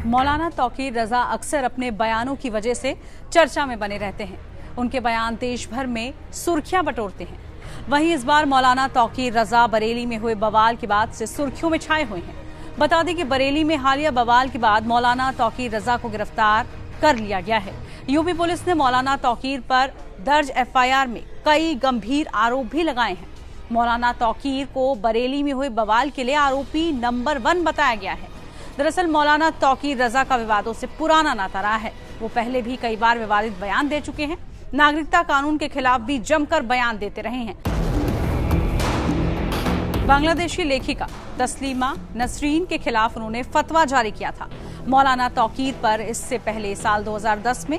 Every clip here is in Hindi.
मौलाना तौकीर रजा अक्सर अपने बयानों की वजह से चर्चा में बने रहते हैं। उनके बयान देश भर में सुर्खियां बटोरते हैं। वहीं इस बार मौलाना तौकीर रजा बरेली में हुए बवाल के बाद से सुर्खियों में छाए हुए हैं। बता दें कि बरेली में हालिया बवाल के बाद मौलाना तौकीर रजा को गिरफ्तार कर लिया गया है। यूपी पुलिस ने मौलाना तौकीर पर दर्ज एफआईआर में कई गंभीर आरोप भी लगाए हैं। मौलाना तौकीर को बरेली में हुए बवाल के लिए आरोपी नंबर 1 बताया गया है। दरअसल मौलाना तौकीर रजा का विवादों से पुराना नाता रहा है। वो पहले भी कई बार विवादित बयान दे चुके हैं। नागरिकता कानून के खिलाफ भी जमकर बयान देते रहे हैं। बांग्लादेशी लेखिका तस्लीमा नसरीन के खिलाफ उन्होंने फतवा जारी किया था। मौलाना तौकीर पर इससे पहले साल 2010 में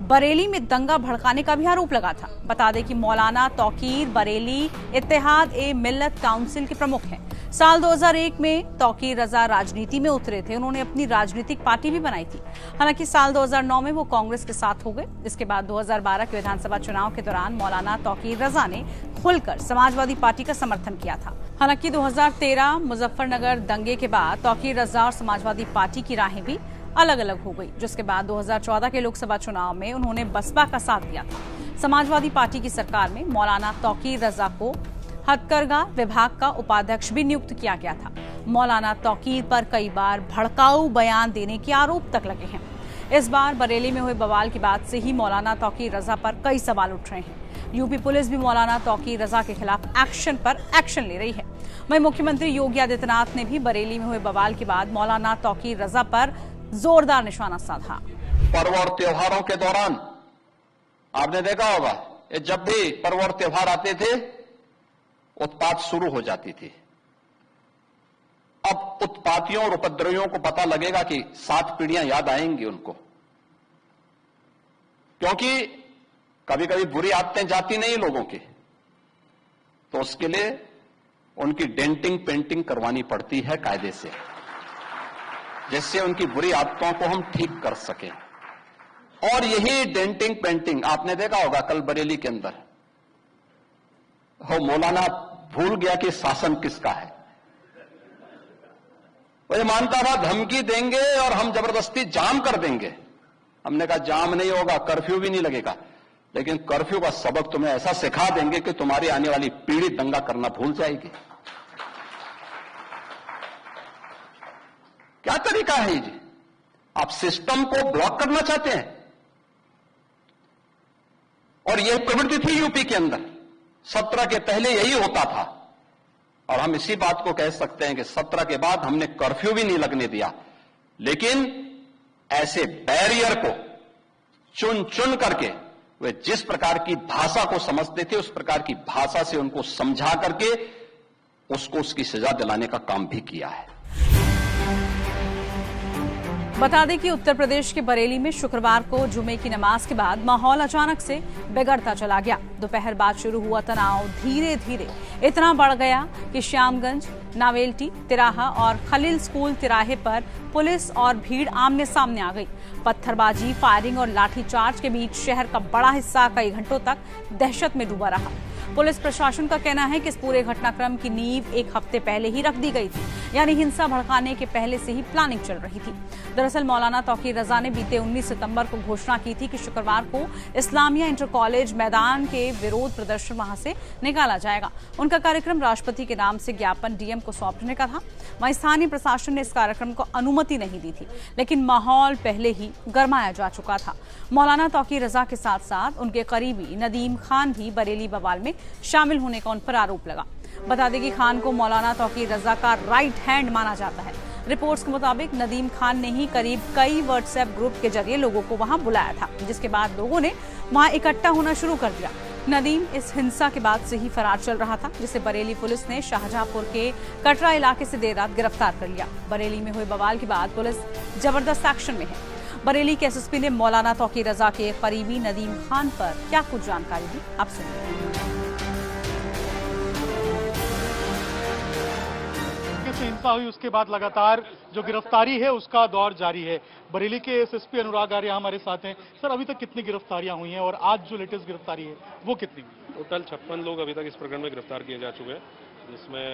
बरेली में दंगा भड़काने का भी आरोप लगा था। बता दें कि मौलाना तौकीर बरेली इत्तेहाद ए मिल्लत काउंसिल के प्रमुख हैं। साल 2001 में तौकीर रजा राजनीति में उतरे थे। उन्होंने अपनी राजनीतिक पार्टी भी बनाई थी। हालांकि साल 2009 में वो कांग्रेस के साथ हो गए। इसके बाद 2012 के विधानसभा चुनाव के दौरान मौलाना तौकीर रजा ने खुलकर समाजवादी पार्टी का समर्थन किया था। हालांकि 2013 मुजफ्फरनगर दंगे के बाद तौकीर रजा और समाजवादी पार्टी की राहें भी अलग अलग हो गई, जिसके बाद 2014 के लोकसभा चुनाव में उन्होंने बसपा का साथ दिया था। समाजवादी पार्टी की सरकार में मौलाना तौकीर रजा को हथकरघा विभाग का उपाध्यक्ष भी नियुक्त किया गया था। मौलाना तौकीर पर कई बार भड़काऊ बयान देने के आरोप तक लगे हैं। इस बार बरेली में हुए बवाल के बाद से ही मौलाना तौकीर रजा पर कई सवाल उठ रहे हैं। यूपी पुलिस भी मौलाना तौकीर रजा के खिलाफ एक्शन पर एक्शन ले रही है। वहीं मुख्यमंत्री योगी आदित्यनाथ ने भी बरेली में हुए बवाल के बाद मौलाना तौकीर रजा पर जोरदार निशाना साधा। पर्व और त्योहारों के दौरान आपने देखा होगा, जब भी पर्व और त्योहार आते थे उत्पात शुरू हो जाती थी। अब उत्पातियों और उपद्रवियों को पता लगेगा कि 7 पीढ़ियां याद आएंगी उनको, क्योंकि कभी कभी बुरी आदतें जाती नहीं लोगों की, तो उसके लिए उनकी डेंटिंग पेंटिंग करवानी पड़ती है कायदे से, जिससे उनकी बुरी आदतों को हम ठीक कर सकें। और यही डेंटिंग पेंटिंग आपने देखा होगा कल बरेली के अंदर, वो मौलाना भूल गया कि शासन किसका है। वो ये मानता था धमकी देंगे और हम जबरदस्ती जाम कर देंगे। हमने कहा जाम नहीं होगा, कर्फ्यू भी नहीं लगेगा, लेकिन कर्फ्यू का सबक तुम्हें ऐसा सिखा देंगे कि तुम्हारी आने वाली पीढ़ी दंगा करना भूल जाएगी। क्या तरीका है जी? आप सिस्टम को ब्लॉक करना चाहते हैं। और यह प्रवृत्ति थी यूपी के अंदर, 17 के पहले यही होता था। और हम इसी बात को कह सकते हैं कि 17 के बाद हमने कर्फ्यू भी नहीं लगने दिया, लेकिन ऐसे बैरियर को चुन चुन करके वे जिस प्रकार की भाषा को समझते थे उस प्रकार की भाषा से उनको समझा करके उसको उसकी सजा दिलाने का काम भी किया है। बता दें कि उत्तर प्रदेश के बरेली में शुक्रवार को जुमे की नमाज के बाद माहौल अचानक से बिगड़ता चला गया। दोपहर बाद शुरू हुआ तनाव धीरे धीरे इतना बढ़ गया कि श्यामगंज, नावेल्टी तिराहा और खलील स्कूल तिराहे पर पुलिस और भीड़ आमने सामने आ गई। पत्थरबाजी, फायरिंग और लाठीचार्ज के बीच शहर का बड़ा हिस्सा कई घंटों तक दहशत में डूबा रहा। पुलिस प्रशासन का कहना है कि इस पूरे घटनाक्रम की नींव 1 हफ्ते पहले ही रख दी गई थी, यानी हिंसा भड़काने के पहले से ही प्लानिंग चल रही थी। दरअसल मौलाना तौकीर रजा ने बीते 19 सितंबर को घोषणा की थी कि शुक्रवार को इस्लामिया इंटर कॉलेज मैदान के विरोध प्रदर्शन वहां से निकाला जाएगा। उनका कार्यक्रम राष्ट्रपति के नाम से ज्ञापन डीएम को सौंपने का था। वहीं स्थानीय प्रशासन ने इस कार्यक्रम को अनुमति नहीं दी थी, लेकिन माहौल पहले ही गरमाया जा चुका था। मौलाना तौकीर रजा के साथ साथ उनके करीबी नदीम खान भी बरेली बवाल में शामिल होने का उन पर आरोप लगा। बता दें कि खान को मौलाना तौकीर रजा का राइट हैंड माना जाता है। रिपोर्ट्स के मुताबिक नदीम खान ने ही करीब कई व्हाट्सएप ग्रुप के जरिए लोगों को वहां बुलाया था, जिसके बाद लोगों ने वहां इकट्ठा होना शुरू कर दिया। नदीम इस हिंसा के बाद से ही फरार चल रहा था, जिसे बरेली पुलिस ने शाहजहांपुर के कटरा इलाके से देर रात गिरफ्तार कर लिया। बरेली में हुए बवाल के बाद पुलिस जबरदस्त एक्शन में है। बरेली के एसएसपी ने मौलाना तौकीर रजा के करीबी नदीम खान पर क्या कुछ जानकारी दी, आप सुनिए। हिंसा हुई उसके बाद लगातार जो गिरफ्तारी है उसका दौर जारी है। बरेली के एसएसपी अनुराग आर्य हमारे साथ हैं। सर, अभी तक कितनी गिरफ्तारियां हुई हैं और आज जो लेटेस्ट गिरफ्तारी है वो कितनी? टोटल 56 लोग अभी तक इस प्रकरण में गिरफ्तार किए जा चुके हैं। जिसमें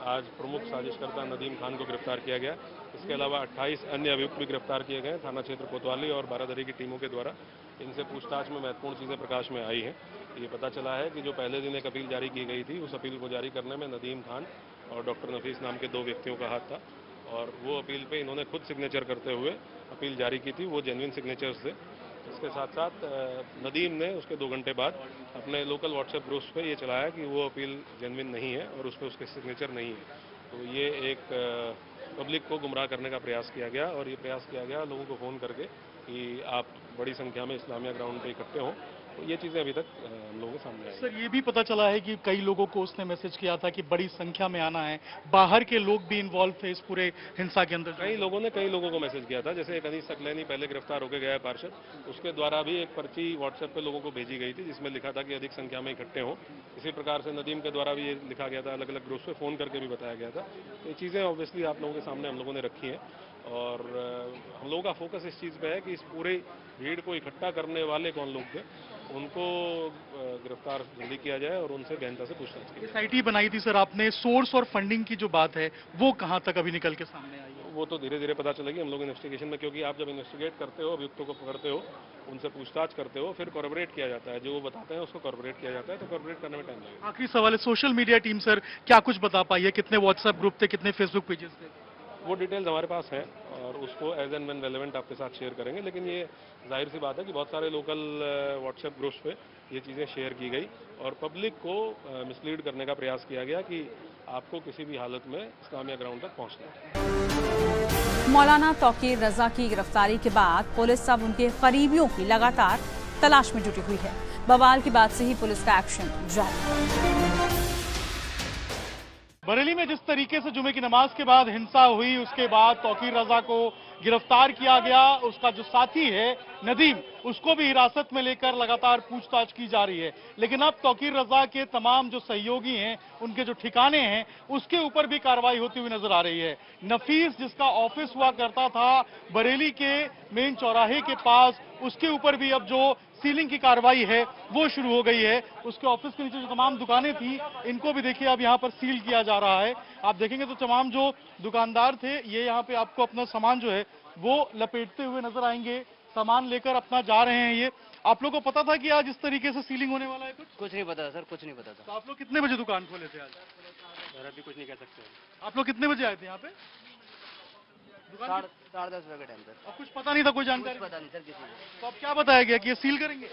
आज प्रमुख साजिशकर्ता नदीम खान को गिरफ्तार किया गया। इसके अलावा 28 अन्य अभियुक्त भी गिरफ्तार किए गए थाना क्षेत्र कोतवाली और बारादरी की टीमों के द्वारा। इनसे पूछताछ में महत्वपूर्ण चीज़ें प्रकाश में आई हैं। ये पता चला है कि जो पहले दिन एक अपील जारी की गई थी, उस अपील को जारी करने में नदीम खान और डॉक्टर नफीस नाम के 2 व्यक्तियों का हाथ था और वो अपील पे इन्होंने खुद सिग्नेचर करते हुए अपील जारी की थी। वो जेन्युइन सिग्नेचर्स थे। इसके साथ साथ नदीम ने उसके 2 घंटे बाद अपने लोकल व्हाट्सएप ग्रुप्स पे ये चलाया कि वो अपील जेन्युइन नहीं है और उस पर उसके सिग्नेचर नहीं है। तो ये एक पब्लिक को गुमराह करने का प्रयास किया गया और ये प्रयास किया गया लोगों को फ़ोन करके कि आप बड़ी संख्या में इस्लामिया ग्राउंड पे इकट्ठे हों। तो ये चीज़ें अभी तक हम लोगों के सामने आई। सर, ये भी पता चला है कि कई लोगों को उसने मैसेज किया था कि बड़ी संख्या में आना है, बाहर के लोग भी इन्वॉल्व थे इस पूरे हिंसा के अंदर। कई लोगों को मैसेज किया था, जैसे एक अनीस सकलैनी पहले गिरफ्तार होकर गया है पार्षद, उसके द्वारा भी एक पर्ची व्हाट्सएप पे लोगों को भेजी गई थी जिसमें लिखा था कि अधिक संख्या में इकट्ठे हों। इसी प्रकार से नदीम के द्वारा भी ये लिखा गया था, अलग अलग ग्रुप्स पे फ़ोन करके भी बताया गया था। तो ये चीज़ें ऑब्वियसली आप लोगों के सामने हम लोगों ने रखी हैं और हम लोगों का फोकस इस चीज़ पे है कि इस पूरे भीड़ को इकट्ठा करने वाले कौन लोग थे, उनको गिरफ्तार जल्दी किया जाए और उनसे गहनता से पूछताछ की जाए। एसआईटी बनाई थी सर आपने, सोर्स और फंडिंग की जो बात है वो कहां तक अभी निकल के सामने आई है? वो तो धीरे धीरे पता चलेगी हम लोग इन्वेस्टिगेशन में, क्योंकि आप जब इन्वेस्टिगेट करते हो, अभियुक्तों को पकड़ते हो, उनसे पूछताछ करते हो, फिर कॉर्पोरेट किया जाता है। जो वो बताते हैं उसको कॉर्पोरेट किया जाता है, तो कॉर्पोरेट करने में टाइम लगेगा। आखिरी सवाल है, सोशल मीडिया टीम सर क्या कुछ बता पाई है? कितने व्हाट्सएप ग्रुप थे, कितने फेसबुक पेजेस थे? वो डिटेल्स हमारे पास हैं और उसको एज एंड व्हेन रेलेवेंट आपके साथ शेयर करेंगे। लेकिन ये जाहिर सी बात है कि बहुत सारे लोकल व्हाट्सएप ग्रुप्स पे ये चीज़ें शेयर की गई और पब्लिक को मिसलीड करने का प्रयास किया गया कि आपको किसी भी हालत में इस्लामिया ग्राउंड तक पहुंचना है। मौलाना तौकीर रजा की गिरफ्तारी के बाद पुलिस अब उनके करीबियों की लगातार तलाश में जुटी हुई है। बवाल के बाद से ही पुलिस का एक्शन जारी है। बरेली में जिस तरीके से जुमे की नमाज के बाद हिंसा हुई, उसके बाद तौकीर रजा को गिरफ्तार किया गया। उसका जो साथी है नदीम, उसको भी हिरासत में लेकर लगातार पूछताछ की जा रही है। लेकिन अब तौकीर रजा के तमाम जो सहयोगी हैं, उनके जो ठिकाने हैं, उसके ऊपर भी कार्रवाई होती हुई नजर आ रही है। नफीस, जिसका ऑफिस हुआ करता था बरेली के मेन चौराहे के पास, उसके ऊपर भी अब जो सीलिंग की कार्रवाई है वो शुरू हो गई है। उसके ऑफिस के नीचे जो तमाम दुकानें थी, इनको भी देखिए अब यहाँ पर सील किया जा रहा है। आप देखेंगे तो तमाम जो दुकानदार थे, ये यहाँ पे आपको अपना सामान जो है वो लपेटते हुए नजर आएंगे। सामान लेकर अपना जा रहे हैं। ये आप लोगों को पता था कि आज इस तरीके से सीलिंग होने वाला है? कुछ नहीं पता सर, कुछ नहीं पता था। तो आप लोग कितने बजे दुकान खोले थे आज? सर अभी कुछ नहीं कह सकते। आप लोग कितने बजे आए थे यहाँ पे दुकान? 10:30 बजे के टाइम सर। और कुछ पता नहीं था, कोई जानकारी? कुछ पता नहीं सर किसी को। तो अब क्या बताया गया कि ये सील करेंगे?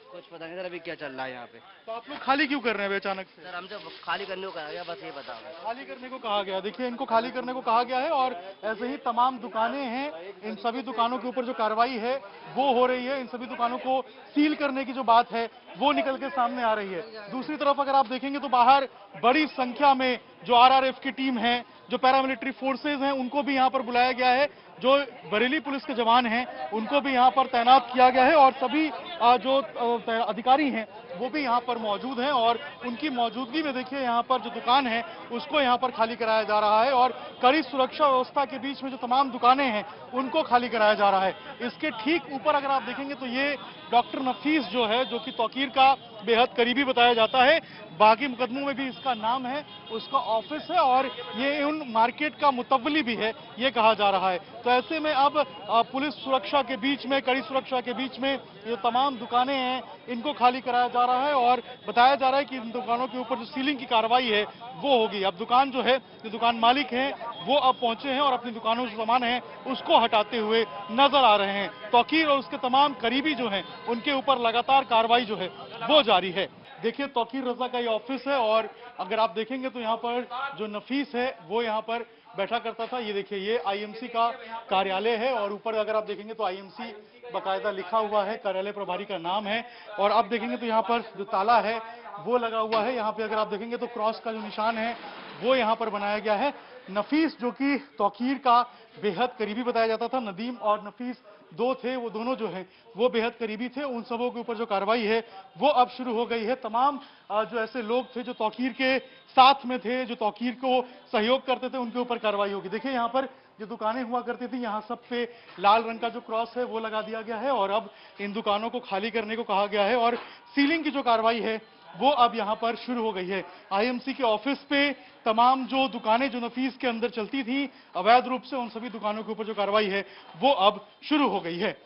कुछ पता नहीं सर अभी क्या चल रहा है यहाँ पे। तो आप लोग खाली क्यों कर रहे हैं अचानक से? सर हमसे खाली करने को कहा गया, बस ये बता हमें। खाली करने को कहा गया। देखिए, इनको खाली करने को कहा गया है और ऐसे ही तमाम दुकानें हैं। इन सभी दुकानों के ऊपर जो कार्रवाई है वो हो रही है। इन सभी दुकानों को सील करने की जो बात है वो निकल के सामने आ रही है। दूसरी तरफ अगर आप देखेंगे तो बाहर बड़ी संख्या में जो आरआरएफ की टीम है, जो पैरामिलिट्री फोर्सेज हैं, उनको भी यहाँ पर बुलाया गया है। जो बरेली पुलिस के जवान हैं उनको भी यहाँ पर तैनात किया गया है और सभी जो अधिकारी हैं वो भी यहाँ पर मौजूद हैं और उनकी मौजूदगी में देखिए यहाँ पर जो दुकान है उसको यहाँ पर खाली कराया जा रहा है और कड़ी सुरक्षा व्यवस्था के बीच में जो तमाम दुकानें हैं उनको खाली कराया जा रहा है। इसके ठीक ऊपर अगर आप देखेंगे तो ये डॉक्टर नफीस जो है, जो कि तौकीर का बेहद करीबी बताया जाता है, बाकी मुकदमों में भी इसका नाम है, उसका ऑफिस है और ये उन मार्केट का मुतव्वली भी है, ये कहा जा रहा है। तो ऐसे में अब पुलिस सुरक्षा के बीच में, कड़ी सुरक्षा के बीच में ये तमाम दुकानें हैं, इनको खाली कराया जा रहा है और बताया जा रहा है कि इन दुकानों के ऊपर जो सीलिंग की कार्रवाई है वो होगी। अब दुकान जो है, जो दुकान मालिक हैं वो अब पहुंचे हैं और अपनी दुकानों से सामान है उसको हटाते हुए नजर आ रहे हैं। तौकीर और उसके तमाम करीबी जो हैं उनके ऊपर लगातार कार्रवाई जो है वो जारी है। देखिए, तौकीर रजा का ये ऑफिस है और अगर आप देखेंगे तो यहाँ पर जो नफीस है वो यहाँ पर बैठा करता था। ये देखिए, ये आईएमसी का कार्यालय है और ऊपर अगर आप देखेंगे तो आईएमसी बाकायदा लिखा हुआ है, कार्यालय प्रभारी का नाम है। और आप देखेंगे तो यहाँ पर जो ताला है वो लगा हुआ है। यहाँ पे अगर आप देखेंगे तो क्रॉस का जो निशान है वो यहाँ पर बनाया गया है। नफीस, जो कि तौकीर का बेहद करीबी बताया जाता था, नदीम और नफीस दो थे, वो दोनों जो है वो बेहद करीबी थे। उन सबों के ऊपर जो कार्रवाई है वो अब शुरू हो गई है। तमाम जो ऐसे लोग थे जो तौकीर के साथ में थे, जो तौकीर को सहयोग करते थे, उनके ऊपर कार्रवाई होगी। देखिए, यहाँ पर जो दुकानें हुआ करती थी, यहाँ सब पे लाल रंग का जो क्रॉस है वो लगा दिया गया है और अब इन दुकानों को खाली करने को कहा गया है और सीलिंग की जो कार्रवाई है वो अब यहाँ पर शुरू हो गई है। आईएमसी के ऑफिस पे तमाम जो दुकानें जो नफीस के अंदर चलती थी अवैध रूप से, उन सभी दुकानों के ऊपर जो कार्रवाई है वो अब शुरू हो गई है।